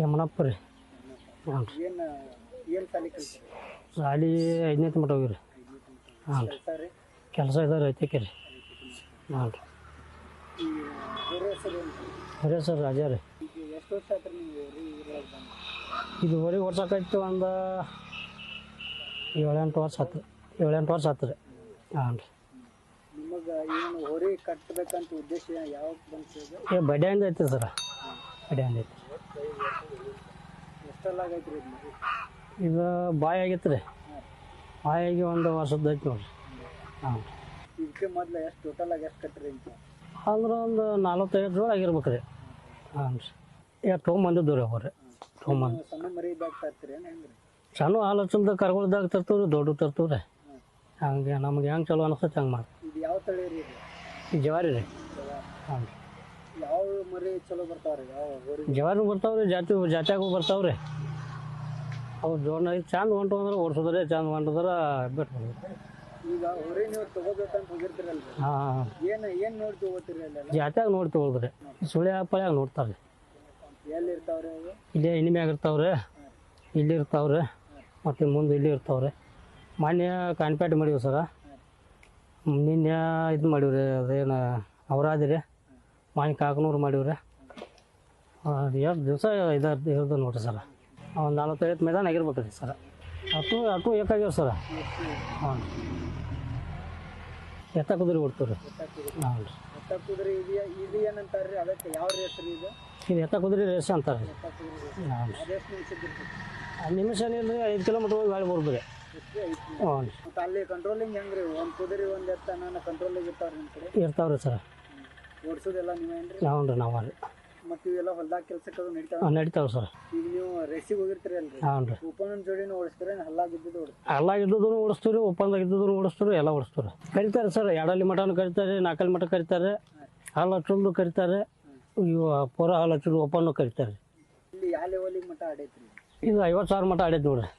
ಯಮನಪ್ಪ ರೀ. ಹಾಂ ರೀ. ಶಾಲೆ 5ನೇ ಮಟ್ಟ ಹೋಗಿರಿ. ಹಾಂ ರೀ. ಕೆಲಸ ಇದಾರೆ ರೈತಕ್ಕೆ ರೀ. ಹಾಂ ರೀ. ಸರಿ ಸರ್ ರಾಜಾ ರೀ. ಇದು ಹೊರಗೆ ವರ್ಷಕ್ಕಾಯ್ತು ಒಂದು 7-8 ವರ್ಷ ಆತು. 7-8 ವರ್ಷ ಆತು ರೀ. ಹಾಂ ರೀ. ಕಟ್ಟಬೇಕಂತ ಉದ್ದೇಶ ಯಾವಾಗ ಬಂತು? ಬಡ್ಯಾಂದ ಐತಿ ಸರ. ಬಡ್ಯಾಂದ ಐತಿ. ಎಷ್ಟೆಲ್ಲ ಆಗೈತೆ ರೀ ಇದು ಬಾಯಿ ಆಗೈತೆ ರೀ. ಬಾಯಾಗಿ ಒಂದು ವರ್ಷದ ಐತಿ ನೋಡ್ರಿ. ಹಾಂ ರೀ. ಇದಕ್ಕೆ ಮೊದಲು ಎಷ್ಟು ಟೋಟಲಾಗಿ ಎಷ್ಟು ಕಟ್ಟಿರಿ ಅಂತ ಅಂದ್ರೆ ಒಂದು 45 ಜೋಳ ಆಗಿರ್ಬೇಕು ರೀ. ಹಾಂ ರೀ. ತೊಗೊಂಬಂದಿದ್ದು ರೀ ಅವ್ರಿ. ತೊಗೊಂಬಂದು ಸಣ್ಣ ಮರಿ ಇದ್ದಾಗ ತರ್ತೀರಿ ಹೆಂಗೆ ರೀ? ಸಣ್ಣ ಹಾಲು ಹಚ್ಚಲ್ದ ಕರ್ಗೊಳ್ದಾಗ ತರ್ತೀವಿ ರೀ, ದೊಡ್ಡ ತರ್ತೀವಿ ರೀ. ಹಂಗೆ ನಮ್ಗೆ ಹೆಂಗೆ ಚಲೋ ಅನಿಸ್ತೈತೆ ಹಂಗೆ ಮಾಡಿ. ಇದು ಯಾವ ತಳಿ ರೀ ಇದು? ಈ ಜವಾರಿ ರೀ. ಹಾಂ ರೀ. ಯಾವ ಮರಿ ಚಲೋ ಬರ್ತಾವ್ರಿ? ಯಾವ ಜವಾರಿ ಬರ್ತಾವ್ರಿ, ಜಾತ್ಯಾಗೂ ಬರ್ತಾವ್ರಿ. ಅವು ಜೋಳ ಚಂದ ಹೊಂಟು ಅಂದ್ರೆ ಓಡಿಸೋದ್ರೆ, ಚಂದ ಹೊಂಟಿದ್ರೆ ಬಿಟ್ಟು. ಈಗ ಹೊರಿ ನೀವು ತಗೋಬೇಕಂತ ಹೋಗಿರ್ತೀರಲ್ರಿ? ಹಾಂ. ಏನು ನೋಡಿ ತಗೋತೀರಿ ಅಲ್ಲೆಲ್ಲ? ಜಾತ್ಯಾಗ ನೋಡಿ ತಗೊಳ್ದ್ರಿ. ಸುಳ್ಯ ಪಳ್ಯಾಗ ನೋಡ್ತಾರೆ ರೀ. ಎಲ್ಲಿ ಇರ್ತಾವ್ರಿ ಅವು? ಇಲ್ಲೇ ಎಣ್ಣಿಮ್ಯಾಗ ಇರ್ತಾವ್ರಿ. ಇಲ್ಲಿ ಇರ್ತಾವ್ರಿ. ಮತ್ತು ಮುಂದೆ ಇಲ್ಲಿ ಇರ್ತಾವ್ರಿ. ಮೊನ್ನೆ ಕಾನ್ಪೇಟೆ ಮಾಡೀವಿ ಸರ. ನಿನ್ನೆ ಇದು ಮಾಡೀವ್ರಿ, ಅದೇನು ಅವರಾದಿರಿ. ಮೊನ್ನೆ ಕಾಕನೂರು ಮಾಡೀವ್ರಿ. ಎರಡು ದಿವಸ ಇರ್ದು ನೋಡ್ರಿ ಸರ. ಒಂದು 45 ಮೈದಾನ ಆಗಿರ್ಬೇಕು ರೀ ಸರ. ಅಷ್ಟು ಏಕಾಗ್ಯಾವ ಸರ. ಹಾಂ ರೀ. ಎತ್ತ ಕುದುರೆ ಕೊಡ್ತೀವಿ ರೀ. ಹಾಂ ರೀ. ಎತ್ತ ಕುದುರೆ ಇದು ಏನಂತಾರೆ ರೀ? ಅದಕ್ಕೆ ಯಾವ ರೇಸ್ ರೀ ಇದು? ಇದು ಎತ್ತ ಕುದುರೆ ರೇಸ್ ಅಂತಾರೆ ರೀ. ಹಾಂ ರೀ. ನಿಮಿಷ ಇಲ್ಲ ರೀ, 5 ಕಿಲೋಮೀಟ್ರ್ ಹೋಗಿ ಗಾಳಿ ಬರ್ಬೋದು ರೀ. ಹಾಂ ರೀ. ಮತ್ತು ಅಲ್ಲಿ ಕಂಟ್ರೋಲಿಂಗ್ ಹೆಂಗೆ ರೀ? ಒಂದು ಕುದುರೆ ಒಂದು ಎತ್ತ ನಾನು ಕಂಟ್ರೋಲಿಂಗ್ ಇರ್ತಾವ್ರಿ ನಿಮ್ಮ ಕಡೆ? ಇರ್ತಾವ್ರಿ ಸರ. ಓಡಿಸೋದೆಲ್ಲ ನೀವೇನು ರೀ? ಹ್ಞೂ ರೀ, ನಾವು ರೀ. ಮತ್ತು ಇವೆಲ್ಲ ಹೊಲ್ದಾಗ ಕೆಲಸಕ್ಕೆ ನಡೀತಾವೆ ಸರ್. ಈಗ ನೀವು ರೇಸಿಗೆ ಹೋಗಿರ್ತೀರಿ ಅಲ್ರಿ? ಹಾಂ ರೀ. ಓಪನ್ ಜೋಡಿನೂ ಓಡಿಸ್ತೀರಿ, ಹಲ್ಲಾಗ ಇದ್ದಿದ್ದು ಓಡಿಸ್ತೀರಿ? ಹಲ್ಲಾಗ ಇದ್ದದೂ ಓಡಿಸ್ತೀವಿ, ಒಪ್ಪಂದಾಗ ಇದ್ದದೂ ಓಡಿಸ್ತೀವಿ, ಎಲ್ಲ ಓಡಿಸ್ತೀವಿ. ಕರಿತಾರೆ ಸರ್. 2 ಮಟನೂ ಕರಿತಾರೆ, 4 ಮಟ ಕರಿತಾರೆ. ಹಾಲು ಹಚ್ಚೋದು ಕರಿತಾರೆ. ಇವು ಪೂರ ಹಾಲು ಹಚ್ಚೋದು ಓಪನ್ನು ಕರಿತಾರೆ. ಇಲ್ಲಿ ಯಾವ ಲೆವೆಲಿಗೆ ಮಟ್ಟ ಆಡೈತ್ರಿ? ಇದು 50,000 ಮಟ ಆಡೈತೆ ನೋಡ್ರಿ.